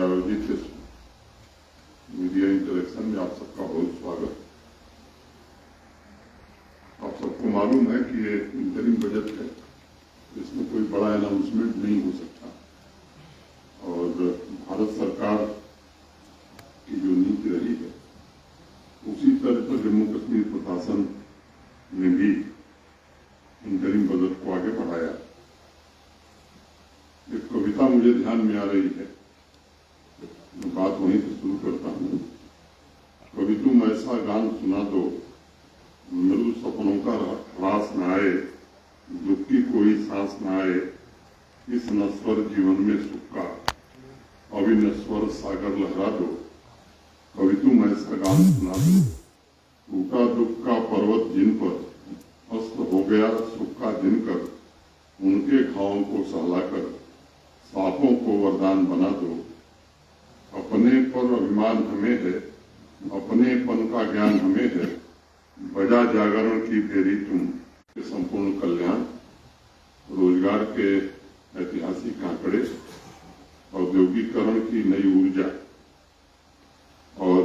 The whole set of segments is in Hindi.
आयोजित इस मीडिया इंटरेक्शन में आप सबका बहुत स्वागत। आप सबको मालूम है कि ये इंटरिम बजट है, इसमें कोई बड़ा अनाउंसमेंट नहीं हो सकता और भारत सरकार की जो नीति रही है उसी तरह पर जम्मू कश्मीर प्रशासन ने भी इंटरिम बजट को आगे बढ़ाया। एक कविता मुझे ध्यान में आ रही है, मैं बात वहीं से शुरू करता हूँ। कभी तुम ऐसा गान सुना दो, मृदु सपनों का ह्रास न आए, दुख की कोई सांस न आए, इस नश्वर जीवन में सुख का अविनश्वर सागर लहरा दो। कभी तुम ऐसा गान सुना दो, टूटा दुख का पर्वत जिन पर, अस्त हो गया सुख का दिन कर, उनके घावों को सहलाकर सांपों को वरदान बना दो। अपने पर अभिमान हमें है, अपनेपन का ज्ञान हमें है, बजा जागरण की फेरी तुम के संपूर्ण कल्याण, रोजगार के ऐतिहासिक आंकड़े, औद्योगिकरण की नई ऊर्जा और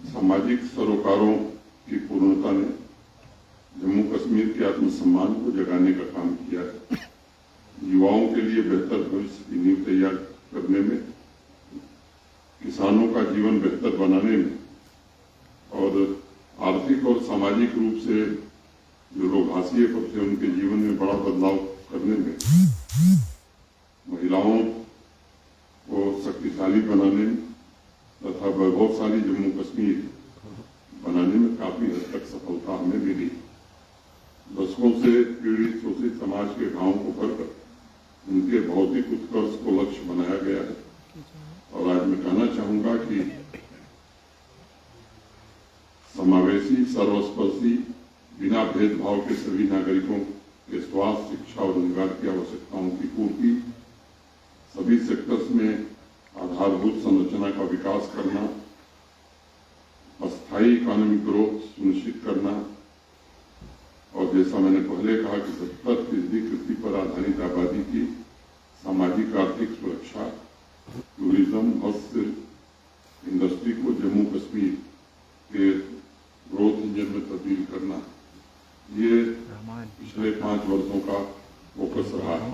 सामाजिक सरोकारों की पूर्णता ने जम्मू कश्मीर के आत्मसम्मान को जगाने का काम किया है। युवाओं के लिए बेहतर भविष्य की नींव तैयार करने में, किसानों का जीवन बेहतर बनाने में और आर्थिक और सामाजिक रूप से जो लोग हाशिए पर थे उनके जीवन में बड़ा बदलाव करने में, महिलाओं को शक्तिशाली बनाने में तथा वैभवशाली जम्मू कश्मीर बनाने में काफी हद तक सफलता हमें मिली। दशकों से पीड़ित शोषित समाज के घावों को भरकर उनके भौतिक उत्कर्ष को लक्ष्य बनाया गया है। और आज मैं कहना चाहूंगा कि समावेशी, सर्वस्पर्शी, बिना भेदभाव के सभी नागरिकों के स्वास्थ्य, शिक्षा और रोजगार की आवश्यकताओं की पूर्ति, सभी सेक्टर्स में आधारभूत संरचना का विकास करना, अस्थायी इकोनॉमिक ग्रोथ सुनिश्चित करना और जैसा मैंने पहले कहा कि 70% कृषि पर आधारित आबादी की सामाजिक आर्थिक सुरक्षा, टूरिज्म, हस्तशिल्प इंडस्ट्री को जम्मू कश्मीर के ग्रोथ इंजन में तब्दील करना, ये पिछले 5 वर्षों का फोकस रहा है।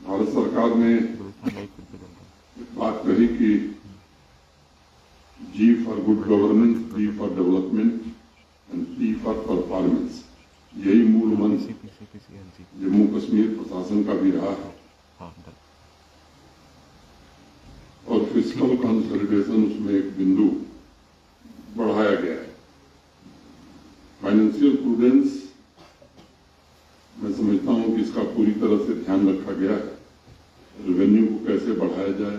भारत सरकार ने बात कही कि G for good governance, D for development and P for performance, यही मूल मंत्र जम्मू कश्मीर प्रशासन का भी रहा है। और फिस्कल कंसोलिडेशन उसमें एक बिंदु बढ़ाया गया है। फाइनेंशियल प्रूडेंस, मैं समझता हूं कि इसका पूरी तरह से ध्यान रखा गया है। रेवेन्यू को कैसे बढ़ाया जाए,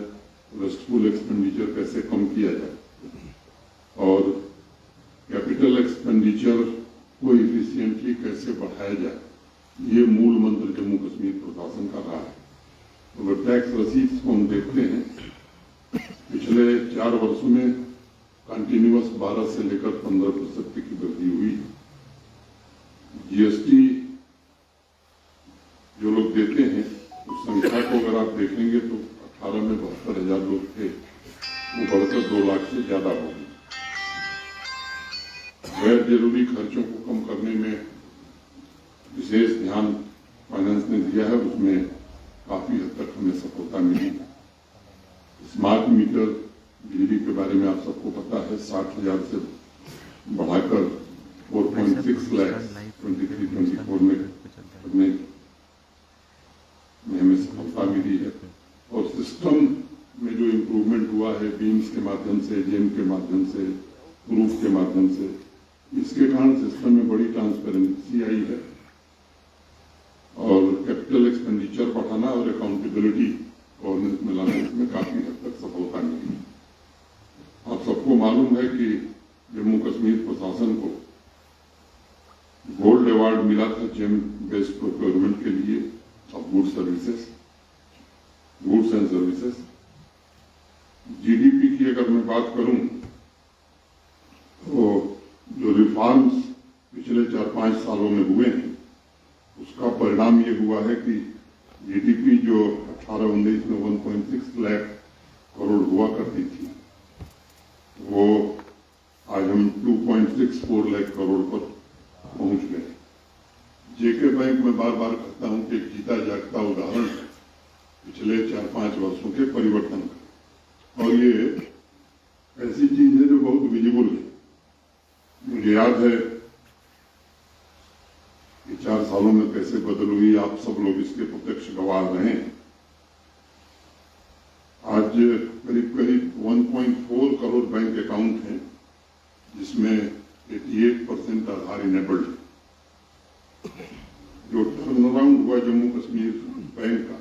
वेस्टफुल एक्सपेंडिचर कैसे कम किया जाए और कैपिटल एक्सपेंडिचर को इफिशिएंटली कैसे बढ़ाया जाए, ये मूल मंत्र जम्मू कश्मीर प्रशासन का रहा है। तो टैक्स रसीद्स को हम देखते हैं, पिछले 4 वर्षों में कंटिन्यूअस 12 से लेकर 15% की वृद्धि हुई। जीएसटी जो लोग देते हैं उस संख्या को अगर आप देखेंगे तो 18 में 72,000 लोग थे, वो बढ़कर 2 लाख से ज्यादा हो गए। गैर जरूरी खर्चों को कम करने में विशेष ध्यान फाइनेंस ने दिया है, उसमें काफी हद तक हमें सफलता मिली। स्मार्ट मीटर बिजली के बारे में आप सबको पता है, 60,000 से बढ़ाकर 4.6 लाख 23-24 में करने में हमें सफलता मिली है। और सिस्टम में जो इम्प्रूवमेंट हुआ है, बीम्स के माध्यम से, जेम के माध्यम से, प्रूफ के माध्यम से, इसके कारण सिस्टम में बड़ी ट्रांसपेरेंसी आई है और कैपिटल एक्सपेंडिचर बढ़ाना और अकाउंटेबिलिटी गवर्नेंस में लाना, इसमें काफी हद तक सफलता मिली। आप सबको मालूम है कि जम्मू कश्मीर प्रशासन को गोल्ड अवार्ड मिला था जेम बेस्ड प्रोक्योरमेंट के लिए of goods and services. GDP की अगर मैं बात करूं तो जो रिफॉर्म्स पिछले 4-5 सालों में हुए हैं उसका परिणाम ये हुआ है कि जीडीपी जो 18-19 में 1.6 लाख करोड़ हुआ करती थी, वो आज हम 2.64 लाख करोड़ पर पहुंच गए। जेके बैंक में बार बार कहता हूं कि जीता जागता उदाहरण है पिछले 4-5 वर्षों के परिवर्तन का, और ये ऐसी चीज है जो बहुत विजिबल है। मुझे याद है कि 4 सालों में कैसे बदल हुई, आप सब लोग इसके प्रत्यक्ष गवाह रहे हैं। आज करीब करीब 1.4 करोड़ बैंक अकाउंट हैं, जिसमें 88% आधार इनेबल्ड है। जो टर्न अराउंड हुआ जम्मू कश्मीर बैंक का,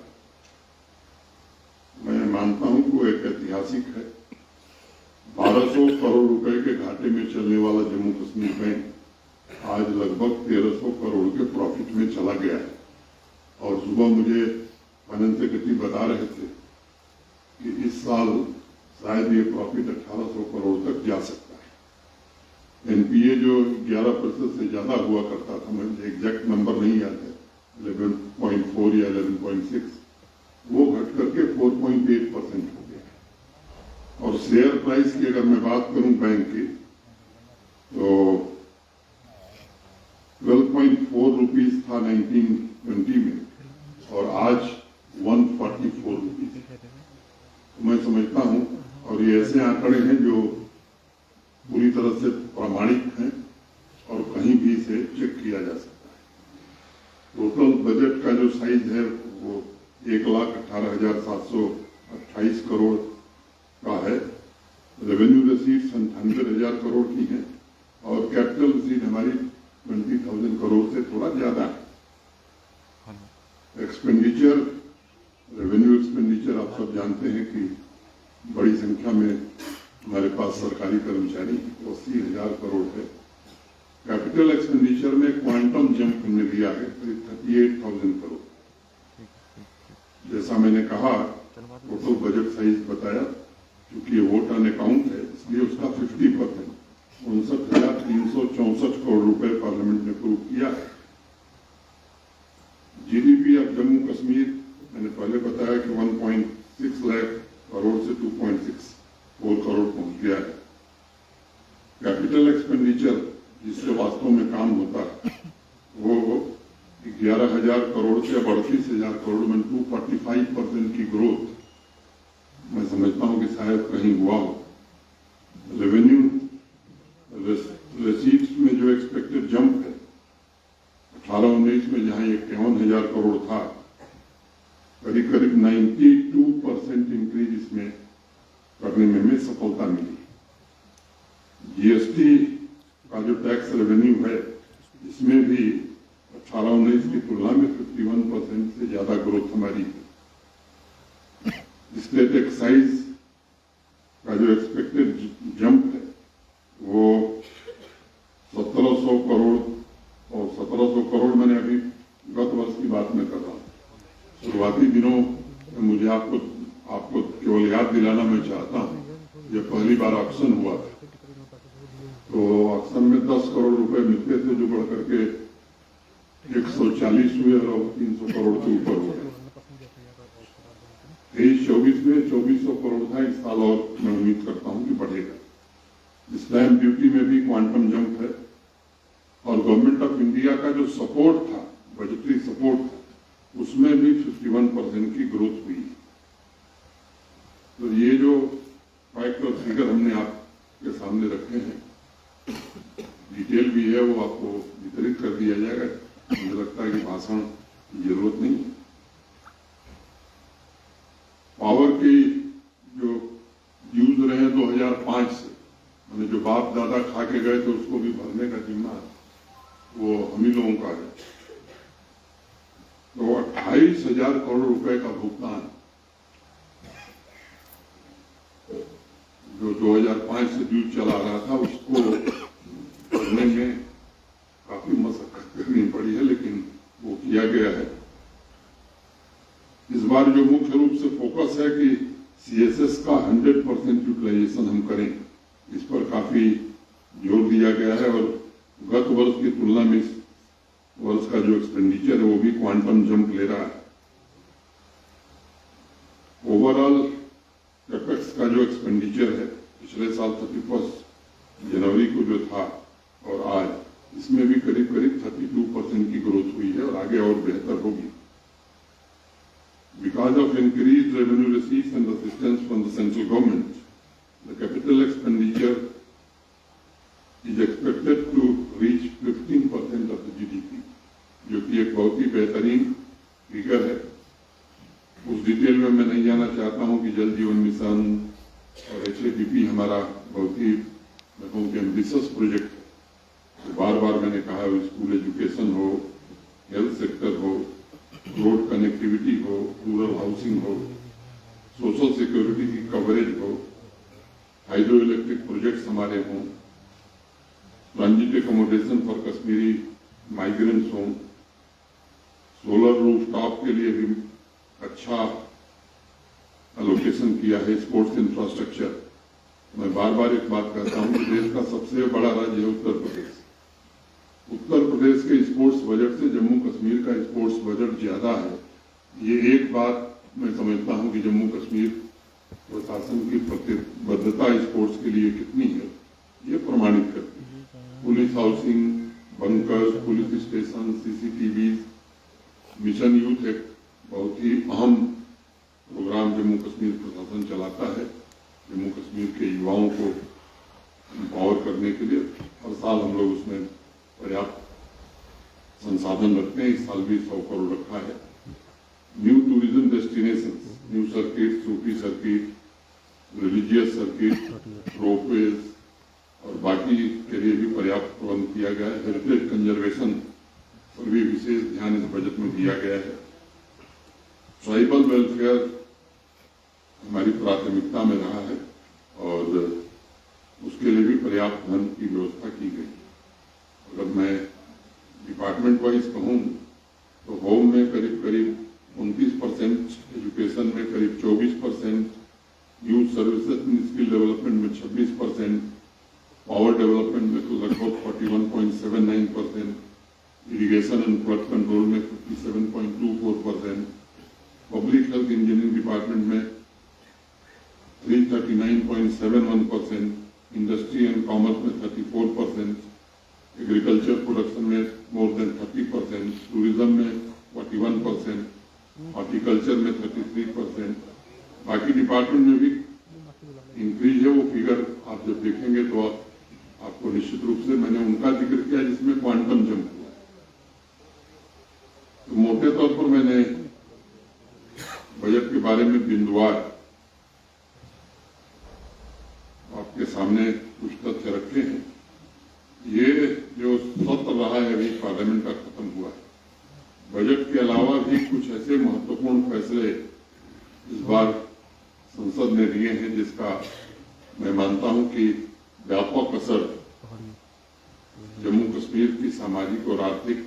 मैं मानता हूं कि वो एक ऐतिहासिक है। 1200 करोड़ रुपए के घाटे में चलने वाला जम्मू कश्मीर बैंक आज लगभग 1300 करोड़ के प्रॉफिट में चला गया है। और सुबह मुझे फाइनेंस सेक्रेटरी बता रहे थे कि इस साल शायद ये प्रॉफिट 1800 करोड़ तक जा सकता है। एनपीए जो 11% से ज्यादा हुआ करता था, मुझे एग्जैक्ट नंबर नहीं याद है, 11.4 या 11.6, वो घट करके 4.8% हो गया। और शेयर प्राइस की अगर मैं बात करूं बैंक की, तो 12.4 रुपीज था 1920 में, और आज 144 रुपीज। मैं समझता हूं, और ये ऐसे आंकड़े हैं जो पूरी तरह से प्रामाणिक हैं और कहीं भी से चेक किया जा सकता है। टोटल बजट का जो साइज है वो 1,18,728 करोड़ का है। रेवेन्यू रिसीट्स 98,000 करोड़ की है, और कैपिटल रिसीट हमारी 20,000 करोड़ से थोड़ा ज्यादा है। एक्सपेंडिचर, रेवेन्यू एक्सपेंडिचर आप सब जानते हैं कि बड़ी संख्या में हमारे पास सरकारी कर्मचारी 80,000 करोड़ है। कैपिटल एक्सपेंडिचर में क्वांटम जंप हमने लिया है, 38,000 करोड़। जैसा मैंने कहा, टोटल बजट साइज बताया, क्योंकि ये वोट ऑन अकाउंट है इसलिए उसका 50%, 59,364 करोड़ रुपए पार्लियामेंट ने अप्रूव किया है। जीडीपी ऑफ जम्मू कश्मीर मैंने पहले बताया कि 1.6 लाख करोड़ से 2.64 करोड़ पहुंच गया है। कैपिटल एक्सपेंडिचर जिससे वास्तव में काम होता है वो 11,000 करोड़ से 38,000 करोड़ में 245% की ग्रोथ मैं समझता हूं कि शायद कहीं हुआ हो। रेवेन्यू रिसीट्स में जो एक्सपेक्टेड जंप है 18-19 में जहां 51,000 करोड़ था, करीब करीब 92% इंक्रीज इसमें करने में हमें सफलता मिली। जीएसटी का जो टैक्स रेवेन्यू है इसमें भी 18-19 की तुलना में 51% से ज्यादा ग्रोथ हमारी है। स्टेट एक्साइज का जो एक्सपेक्टेड जंप है वो 1700 करोड़, और 1700 करोड़ मैंने अभी गत वर्ष की बात में कर रहा हूँ। शुरुआती दिनों मुझे आपको केवल याद दिलाना मैं चाहता हूँ, जब पहली बार ऑक्शन हुआ था तो ऑक्शन में 10 करोड़ रुपए मिलते थे, जो बढ़ करके 140 हुए और 300 करोड़ के ऊपर हो गए। 23-24 में 2400 करोड़ था। इस साल और मैं उम्मीद करता हूं कि बढ़ेगा। स्टैंप ड्यूटी में भी क्वांटम जंप है, और गवर्नमेंट ऑफ इंडिया का जो सपोर्ट था, बजटरी सपोर्ट था, उसमें भी 51% की ग्रोथ हुई। तो ये जो फैक्ट और फिगर हमने आपके सामने रखे हैं, डिटेल भी है, वो आपको वितरित कर दिया जाएगा। मुझे लगता है कि भाषण की जरूरत नहीं है। पावर की जो ड्यूज रहे 2005 से, मैंने जो बाप दादा खा के गए थे उसको भी भरने का जिम्मा वो हम ही लोगों का है। तो 28,000 करोड़ रुपए का भुगतान जो 2005 से ड्यूज चला रहा था उसको करने में काफी मशक्कत करनी पड़ी है, लेकिन वो किया गया है। इस बार जो मुख्य रूप से फोकस है कि सीएसएस का 100% यूटिलाइजेशन हम करें, इस पर काफी जोर दिया गया है। और गत वर्ष की तुलना में वर्ष का जो एक्सपेंडिचर है वो भी क्वांटम जंप ले रहा है। ओवरऑल कैपेक्स का जो एक्सपेंडिचर है पिछले साल 31 जनवरी को जो था और आज, इसमें भी करीब 32% की ग्रोथ हुई है और आगे और बेहतर होगी। Because of increased revenue receipts and assistance from the central government, the capital expenditure is expected to reach 15% of the GDP, जो कि एक बहुत ही बेहतरीन फिगर है। उस डिटेल में मैं नहीं जाना चाहता हूं कि जल जीवन मिशन और HADP हमारा बहुत ही, मैं कहूँ कि एम्बिशियस प्रोजेक्ट है। तो बार बार मैंने कहा, स्कूल एजुकेशन हो, हेल्थ सेक्टर हो, रोड कनेक्टिविटी हो, रूरल हाउसिंग हो, सोशल सिक्योरिटी की कवरेज हो, हाइड्रो इलेक्ट्रिक प्रोजेक्ट्स हमारे हों, transit accommodation for Kashmiri migrants हों, सोलर रूफटॉप के लिए भी अच्छा एलोकेशन किया है, स्पोर्ट्स इंफ्रास्ट्रक्चर। मैं बार बार एक बात कहता हूं कि देश का सबसे बड़ा राज्य है उत्तर प्रदेश। उत्तर प्रदेश के स्पोर्ट्स बजट से जम्मू कश्मीर का स्पोर्ट्स बजट ज्यादा है। ये एक बात मैं समझता हूं कि जम्मू कश्मीर प्रशासन की प्रतिबद्धता स्पोर्ट्स के लिए कितनी है, ये प्रमाणित करती है। Police housing, bunkers, police station, CCTV, mission youth एक बहुत ही अहम प्रोग्राम जम्मू कश्मीर प्रशासन चलाता है। जम्मू कश्मीर के युवाओं को एम्पावर करने के लिए हर साल हम लोग उसमें पर्याप्त संसाधन रखते हैं। इस साल भी 100 करोड़ रखा है। New tourism destination, new circuit, सूफी सर्किट, रिलीजियस सर्किट, रोपवेज और बाकी के लिए भी पर्याप्त प्रबंध किया गया है। हेरिटेज कंजर्वेशन पर भी विशेष ध्यान इस बजट में दिया गया है। ट्राइबल वेलफेयर हमारी प्राथमिकता में रहा है और उसके लिए भी पर्याप्त धन की व्यवस्था की गई। अगर मैं डिपार्टमेंट वाइज कहूँ तो होम में करीब 29%, एजुकेशन में करीब 24%, youth services and skill development में 26%, पावर डेवलपमेंट में तो लगभग 41.79%, इरिगेशन एंड फ्लड कंट्रोल में 57.24%, पब्लिक हेल्थ इंजीनियरिंग डिपार्टमेंट में 339.71%, इंडस्ट्री एंड कॉमर्स में 34%, एग्रीकल्चर प्रोडक्शन में मोर देन 30%, टूरिज्म में 41%, हॉर्टिकल्चर में 33%, बाकी डिपार्टमेंट में भी इंक्रीज है। वो फिगर आप जब देखेंगे तो आपको निश्चित रूप से, मैंने उनका जिक्र किया जिसमें क्वांटम जंप हुआ। तो मोटे तौर पर मैंने बजट के बारे में बिंदुवार आपके सामने कुछ तथ्य रखे हैं। ये जो सत्र रहा है अभी पार्लियामेंट का खत्म हुआ है, बजट के अलावा भी कुछ ऐसे महत्वपूर्ण फैसले इस बार संसद ने लिए हैं जिसका मैं मानता हूं कि व्यापक असर जम्मू कश्मीर की सामाजिक और आर्थिक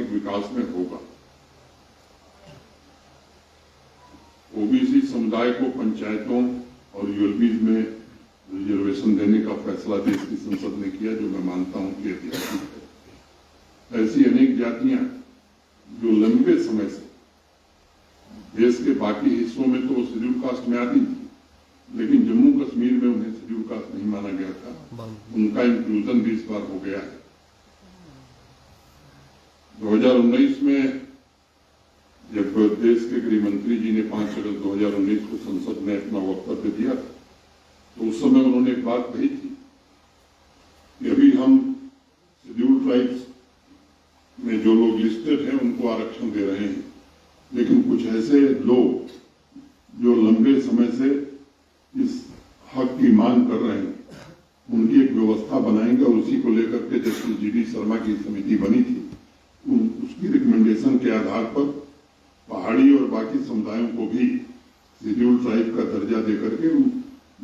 विकास में होगा। ओबीसी समुदाय को पंचायतों और यूएलबीज में रिजर्वेशन देने का फैसला देश की संसद ने किया, जो मैं मानता हूं कि ऐतिहासिक है। ऐसी अनेक जातियां जो लंबे समय से देश के बाकी हिस्सों में तो शेड्यूल कास्ट में आती थी, लेकिन जम्मू कश्मीर में उन्हें शेड्यूल कास्ट नहीं माना गया था। उनका इंक्लूजन भी इस बार हो गया है। 2019 में जब देश के गृह मंत्री जी ने 5 अगस्त 2019 को संसद में अपना वक्तव्य दिया तो उस समय उन्होंने एक बात कही थी कि अभी हम शेड्यूल ट्राइब्स में जो लोग लिस्टेड हैं उनको आरक्षण दे रहे हैं, लेकिन कुछ ऐसे लोग जो लंबे समय से इस हक की मांग कर रहे हैं उनकी एक व्यवस्था बनाएंगे। और उसी को लेकर के जस्टिस GD शर्मा की समिति बनी थी, उसकी रिकमेंडेशन के आधार पर पहाड़ी और बाकी समुदायों को भी शेड्यूल ट्राइब का दर्जा देकर के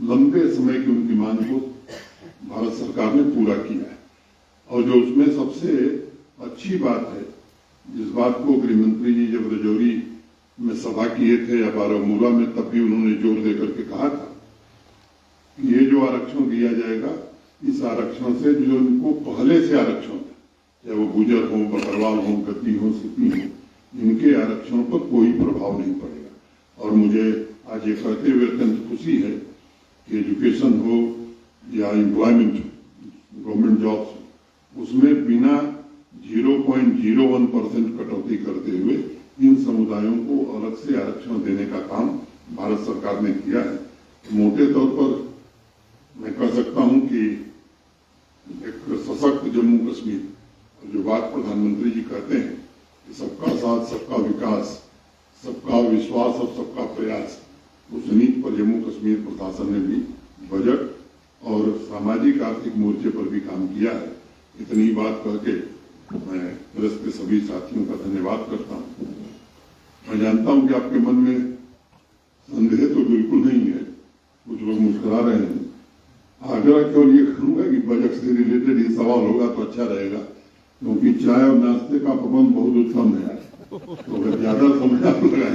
लंबे समय की उनकी मांग को भारत सरकार ने पूरा किया है। और जो उसमें सबसे अच्छी बात है, जिस बात को गृह मंत्री जी जब रजौरी में सभा किए थे या बारामूला में, तब भी उन्होंने जोर देकर के कहा था कि ये जो आरक्षण दिया जाएगा, इस आरक्षण से जो उनको पहले से आरक्षण है चाहे वो गुजर हो, बकरवाल हो, गद्दी हो, सिपी हो, इनके आरक्षण पर कोई प्रभाव नहीं पड़ेगा। और मुझे आज ये कहते हुए अत्यंत खुशी है कि एजुकेशन हो या एम्प्लॉयमेंट गवर्नमेंट जॉब्स, उसमें बिना 0.01% कटौती करते हुए इन समुदायों को अलग से आरक्षण देने का काम भारत सरकार ने किया है। मोटे तौर पर मैं कह सकता हूं कि एक सशक्त जम्मू कश्मीर, जो बात प्रधानमंत्री जी कहते हैं कि सबका साथ, सबका विकास, सबका विश्वास और सबका प्रयास, उस नीति पर जम्मू कश्मीर प्रशासन ने भी बजट और सामाजिक आर्थिक मोर्चे पर भी काम किया है। इतनी बात करके मैं प्रेस के सभी साथियों का धन्यवाद करता हूं। मैं जानता हूं कि आपके मन में संदेह तो बिल्कुल नहीं है, कुछ लोग मुस्कुरा रहे हैं। आग्रह केवल ये करूंगा कि बजट से रिलेटेड ये सवाल होगा तो अच्छा रहेगा, क्योंकि चाय और नाश्ते का प्रबंध बहुत उत्तम है। तो अगर ज्यादा समय आप लगाएंगे